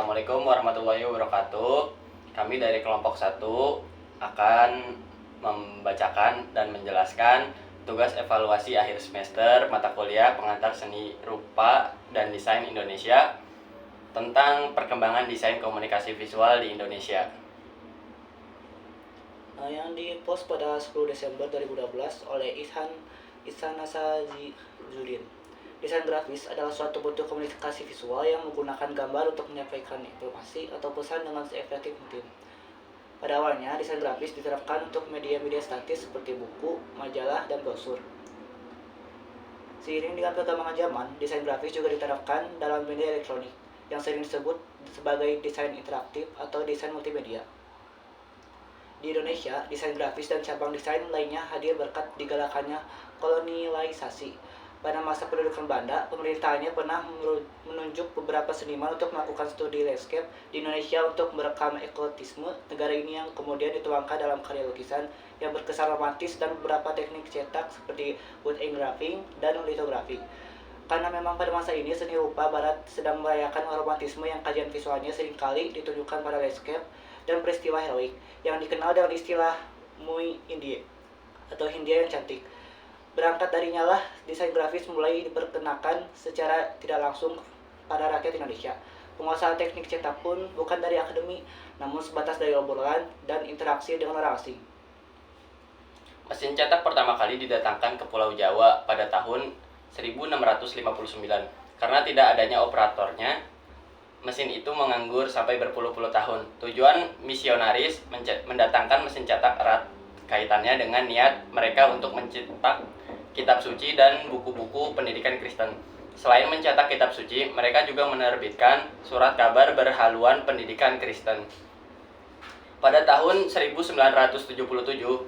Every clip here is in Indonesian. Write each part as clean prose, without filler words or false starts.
Assalamualaikum warahmatullahi wabarakatuh. Kami dari kelompok 1 akan membacakan dan menjelaskan tugas evaluasi akhir semester mata kuliah pengantar seni rupa dan desain Indonesia tentang perkembangan desain komunikasi visual di Indonesia. Yang dipost pada 10 Desember 2012 oleh Ihsan Nasazudin. Desain grafis adalah suatu bentuk komunikasi visual yang menggunakan gambar untuk menyampaikan informasi atau pesan dengan seefektif mungkin. Pada awalnya, desain grafis diterapkan untuk media-media statis seperti buku, majalah, dan brosur. Seiring dengan perkembangan zaman, desain grafis juga diterapkan dalam media elektronik, yang sering disebut sebagai desain interaktif atau desain multimedia. Di Indonesia, desain grafis dan cabang desain lainnya hadir berkat digalakannya kolonialisasi. Pada masa pendudukan Belanda, pemerintahannya pernah menunjuk beberapa seniman untuk melakukan studi landscape di Indonesia untuk merekam eksotisme negara ini yang kemudian dituangkan dalam karya lukisan yang berkesan romantis dan beberapa teknik cetak seperti wood engraving dan litografi. Karena memang pada masa ini seni rupa barat sedang merayakan romantisme yang kajian visualnya seringkali ditunjukkan pada landscape dan peristiwa heroik yang dikenal dengan istilah Muy Indie atau Hindia yang cantik. Berangkat darinya lah desain grafis mulai diperkenakan secara tidak langsung pada rakyat Indonesia. Penguasaan teknik cetak pun bukan dari akademi, namun sebatas dari obrolan dan interaksi dengan orang asing. Mesin cetak pertama kali didatangkan ke Pulau Jawa pada tahun 1659. Karena tidak adanya operatornya, mesin itu menganggur sampai berpuluh-puluh tahun. Tujuan misionaris mendatangkan mesin cetak erat kaitannya dengan niat mereka untuk mencetak kitab suci dan buku-buku pendidikan Kristen. Selain mencetak kitab suci, mereka juga menerbitkan surat kabar berhaluan pendidikan Kristen. Pada tahun 1977,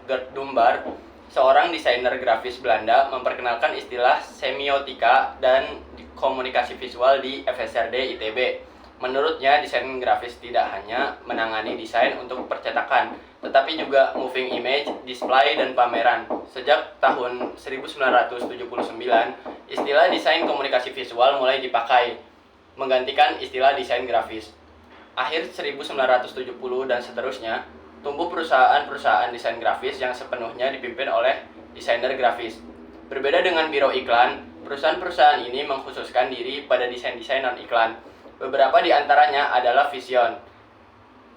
Gert Dumbar, seorang desainer grafis Belanda, memperkenalkan istilah semiotika dan komunikasi visual di FSRD ITB. Menurutnya, desain grafis tidak hanya menangani desain untuk percetakan, tetapi juga moving image, display, dan pameran. Sejak tahun 1979, istilah desain komunikasi visual mulai dipakai, menggantikan istilah desain grafis. Akhir 1970 dan seterusnya, tumbuh perusahaan-perusahaan desain grafis yang sepenuhnya dipimpin oleh desainer grafis. Berbeda dengan biro iklan, perusahaan-perusahaan ini mengkhususkan diri pada desain-desain non-iklan. Beberapa di antaranya adalah Vision,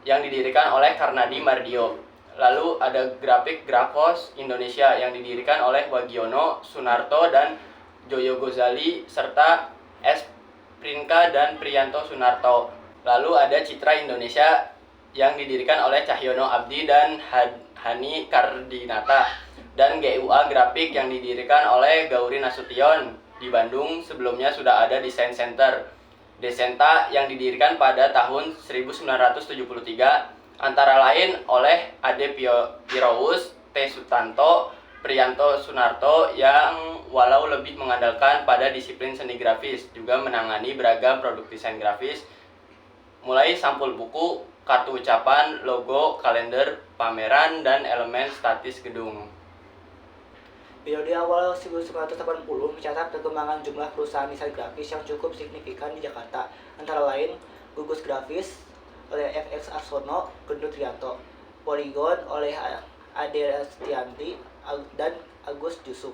yang didirikan oleh Karnadi Mardio. Lalu ada Grafik Grafos Indonesia yang didirikan oleh Wagiono, Sunarto, dan Joyo Gozali, serta S. Prinka dan Priyanto Sunarto. Lalu ada Citra Indonesia yang didirikan oleh Cahyono Abdi dan Hani Kardinata. Dan GUA Grafik yang didirikan oleh Gauri Nasution. Di Bandung sebelumnya sudah ada Design Center Desenta yang didirikan pada tahun 1973 antara lain oleh Ade Pirowus, T. Sutanto, Priyanto Sunarto yang walau lebih mengandalkan pada disiplin seni grafis juga menangani beragam produk desain grafis mulai sampul buku, kartu ucapan, logo, kalender, pameran, dan elemen statis gedung. Periode awal 1980 mencatat perkembangan jumlah perusahaan desain grafis yang cukup signifikan di Jakarta, antara lain Gugus Grafis oleh FX Arsono, Gendut Trianto, Polygon oleh Ade Astianti dan Agus Yusuf,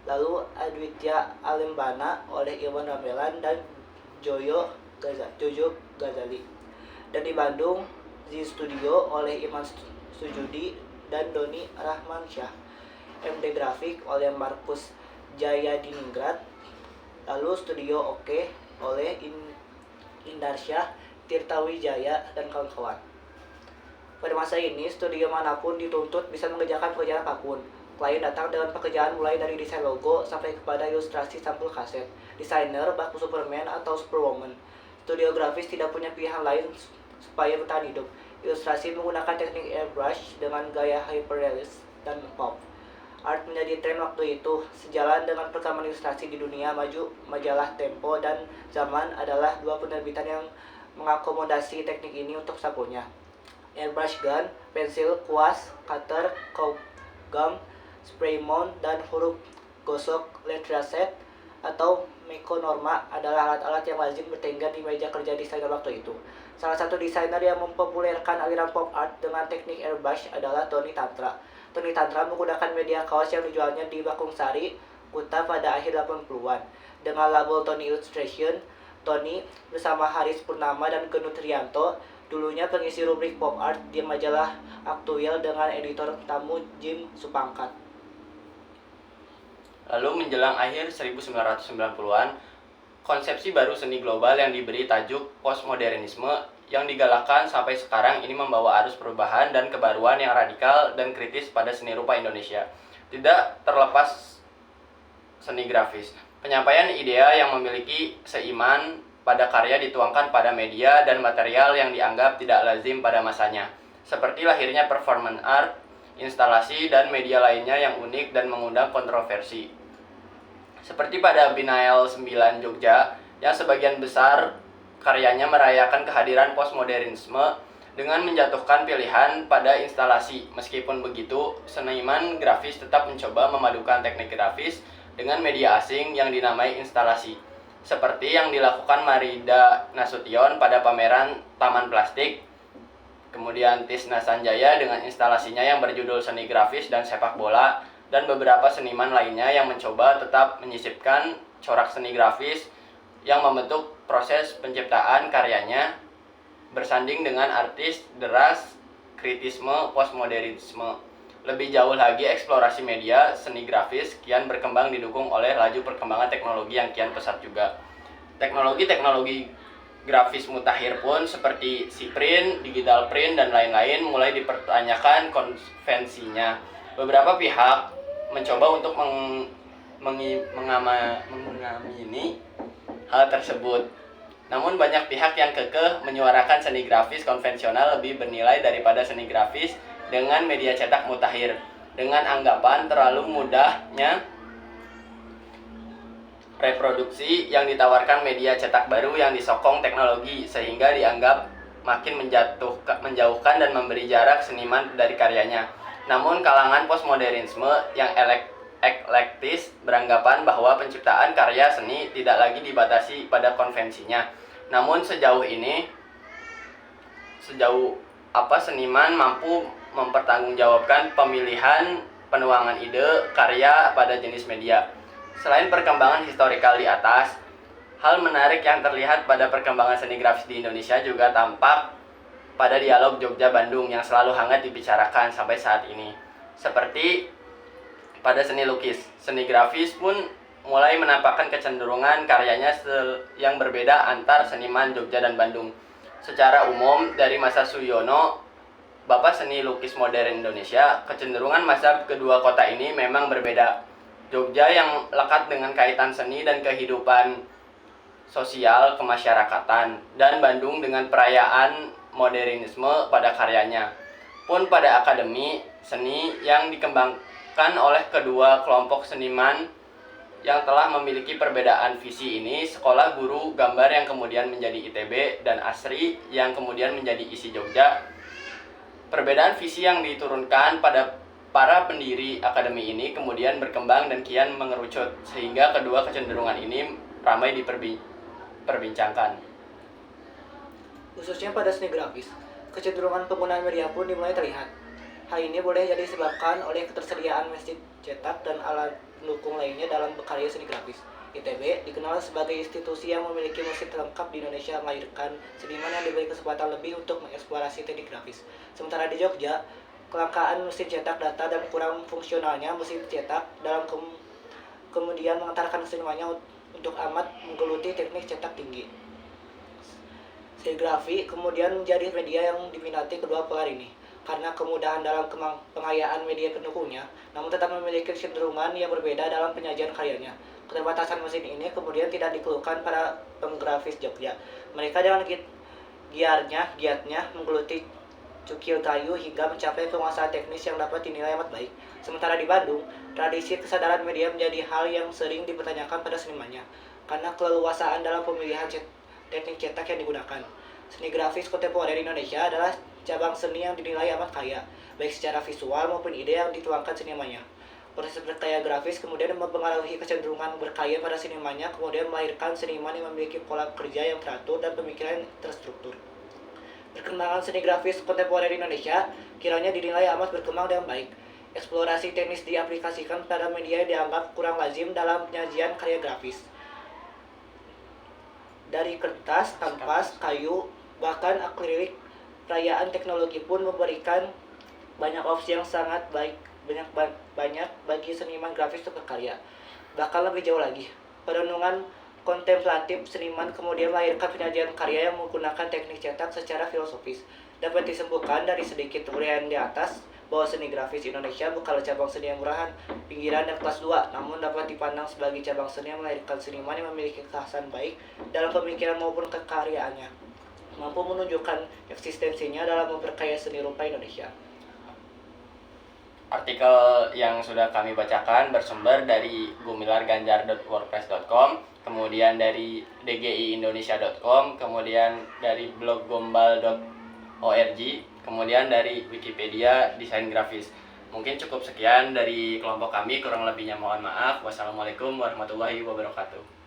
lalu Aditya Alembana oleh Iwan Ramelan dan Jojo Gazali, dan di Bandung Z Studio oleh Iman Sujudi dan Doni Rahmansyah, MD Grafik oleh Markus Jayadiningrat, lalu Studio Oke oleh Indarsyah Tirtawijaya dan kawan-kawan. Pada masa ini, studio manapun dituntut bisa mengerjakan pekerjaan apapun. Klien datang dengan pekerjaan mulai dari desain logo sampai kepada ilustrasi sampul kaset, desainer bak Superman atau Superwoman. Studio grafis tidak punya pilihan lain supaya bertahan hidup. Ilustrasi menggunakan teknik airbrush dengan gaya hyperrealist dan pop. Art menjadi tren waktu itu. Sejalan dengan perkembangan ilustrasi di dunia maju, majalah Tempo dan Zaman adalah dua penerbitan yang mengakomodasi teknik ini untuk sampulnya. Airbrush gun, pensil, kuas, cutter, gum, spray mount, dan huruf gosok letra set atau Mekonorma adalah alat-alat yang lazim bertengger di meja kerja desainer waktu itu. Salah satu desainer yang mempopulerkan aliran pop art dengan teknik airbrush adalah Tony Tantra. Tony Tantra menggunakan media kaos yang dijualnya di Bakungsari, Kuta pada akhir 80-an. Dengan label Tony Illustration, Tony bersama Haris Purnama dan Genut Trianto, dulunya pengisi rubrik pop art di majalah Aktuil dengan editor tamu Jim Supangkat. Lalu menjelang akhir 1990-an, konsepsi baru seni global yang diberi tajuk postmodernisme yang digalakkan sampai sekarang ini membawa arus perubahan dan kebaruan yang radikal dan kritis pada seni rupa Indonesia. Tidak terlepas seni grafis, penyampaian idea yang memiliki seiman pada karya dituangkan pada media dan material yang dianggap tidak lazim pada masanya, seperti lahirnya performance art, instalasi, dan media lainnya yang unik dan mengundang kontroversi. Seperti pada Binael 9 Jogja, yang sebagian besar karyanya merayakan kehadiran postmodernisme dengan menjatuhkan pilihan pada instalasi. Meskipun begitu, seniman grafis tetap mencoba memadukan teknik grafis dengan media asing yang dinamai instalasi. Seperti yang dilakukan Marida Nasution pada pameran Taman Plastik, kemudian Tisna Sanjaya dengan instalasinya yang berjudul Seni Grafis dan Sepak Bola, dan beberapa seniman lainnya yang mencoba tetap menyisipkan corak seni grafis yang membentuk proses penciptaan karyanya bersanding dengan artis deras kritisme postmodernisme. Lebih jauh lagi, eksplorasi media seni grafis kian berkembang didukung oleh laju perkembangan teknologi yang kian pesat juga. Teknologi grafis mutakhir pun seperti print, digital print, dan lain-lain mulai dipertanyakan konvensinya. Beberapa pihak mencoba untuk mengamini hal tersebut. Namun banyak pihak yang kekeh menyuarakan seni grafis konvensional lebih bernilai daripada seni grafis dengan media cetak mutakhir, dengan anggapan terlalu mudahnya reproduksi yang ditawarkan media cetak baru yang disokong teknologi, sehingga dianggap makin menjauhkan dan memberi jarak seniman dari karyanya. Namun kalangan postmodernisme yang eklektis beranggapan bahwa penciptaan karya seni tidak lagi dibatasi pada konvensinya. Namun sejauh apa seniman mampu mempertanggungjawabkan pemilihan penuangan ide karya pada jenis media. Selain perkembangan historikal di atas, hal menarik yang terlihat pada perkembangan seni grafis di Indonesia juga tampak pada dialog Jogja-Bandung yang selalu hangat dibicarakan sampai saat ini. Seperti pada seni lukis, seni grafis pun mulai menampakkan kecenderungan karyanya yang berbeda antar seniman Jogja dan Bandung. Secara umum, dari masa Suyono, Bapak Seni Lukis Modern Indonesia, kecenderungan masa kedua kota ini memang berbeda. Jogja yang lekat dengan kaitan seni dan kehidupan sosial kemasyarakatan, dan Bandung dengan perayaan modernisme pada karyanya. Pun pada akademi seni yang dikembangkan oleh kedua kelompok seniman yang telah memiliki perbedaan visi ini, Sekolah Guru Gambar yang kemudian menjadi ITB dan ASRI yang kemudian menjadi ISI Jogja. Perbedaan visi yang diturunkan pada para pendiri akademi ini kemudian berkembang dan kian mengerucut, sehingga kedua kecenderungan ini ramai diperbincangkan. Khususnya pada seni grafis, kecenderungan penggunaan media pun dimulai terlihat. Hal ini boleh jadi disebabkan oleh ketersediaan mesin cetak dan alat pendukung lainnya dalam berkarya seni grafis. ITB dikenal sebagai institusi yang memiliki mesin terlengkap di Indonesia, melahirkan seniman yang diberi kesempatan lebih untuk mengeksplorasi teknik grafis. Sementara di Jogja, kelangkaan mesin cetak data dan kurang fungsionalnya mesin cetak dalam kemudian mengantarkan senimannya untuk amat menggeluti teknik cetak tinggi. Serigrafi kemudian menjadi media yang diminati kedua pilar ini karena kemudahan dalam penghayaan media pendukungnya, namun tetap memiliki kecenderungan yang berbeda dalam penyajian karyanya. Keterbatasan mesin ini kemudian tidak dikeluhkan para penggrafis Jogja. Mereka dengan giatnya menggeluti cukil kayu hingga mencapai penguasaan teknis yang dapat dinilai amat baik. Sementara di Bandung, tradisi kesadaran media menjadi hal yang sering dipertanyakan pada senimannya karena keleluasaan dalam pemilihan teknik cetak yang digunakan. Seni grafis kontemporer Indonesia adalah cabang seni yang dinilai amat kaya, baik secara visual maupun ide yang dituangkan senimannya. Proses berkarya grafis kemudian mempengaruhi kecenderungan berkarya pada senimannya, kemudian melahirkan seniman yang memiliki pola kerja yang teratur dan pemikiran yang terstruktur. Perkembangan seni grafis kontemporer di Indonesia kiranya dinilai amat berkembang dengan baik. Eksplorasi teknis diaplikasikan pada media yang dianggap kurang lazim dalam penyajian karya grafis. Dari kertas, kanvas, kayu, bahkan akrilik, perayaan teknologi pun memberikan banyak opsi yang sangat baik banyak bagi seniman grafis untuk berkarya. Bahkan lebih jauh lagi, perenungan kontemplatif seniman kemudian melahirkan penyajian karya yang menggunakan teknik cetak secara filosofis. Dapat disembuhkan dari sedikit uraian di atas bahwa seni grafis Indonesia bukanlah cabang seni yang murahan, pinggiran dan kelas 2, namun dapat dipandang sebagai cabang seni yang melahirkan seniman yang memiliki kekhasan baik dalam pemikiran maupun kekaryaannya, mampu menunjukkan eksistensinya dalam memperkaya seni rupa Indonesia. Artikel yang sudah kami bacakan bersumber dari gumilarganjar.wordpress.com, kemudian dari dgiindonesia.com, kemudian dari blog gombal.org, kemudian dari Wikipedia Desain Grafis. Mungkin cukup sekian dari kelompok kami, kurang lebihnya mohon maaf. Wassalamualaikum warahmatullahi wabarakatuh.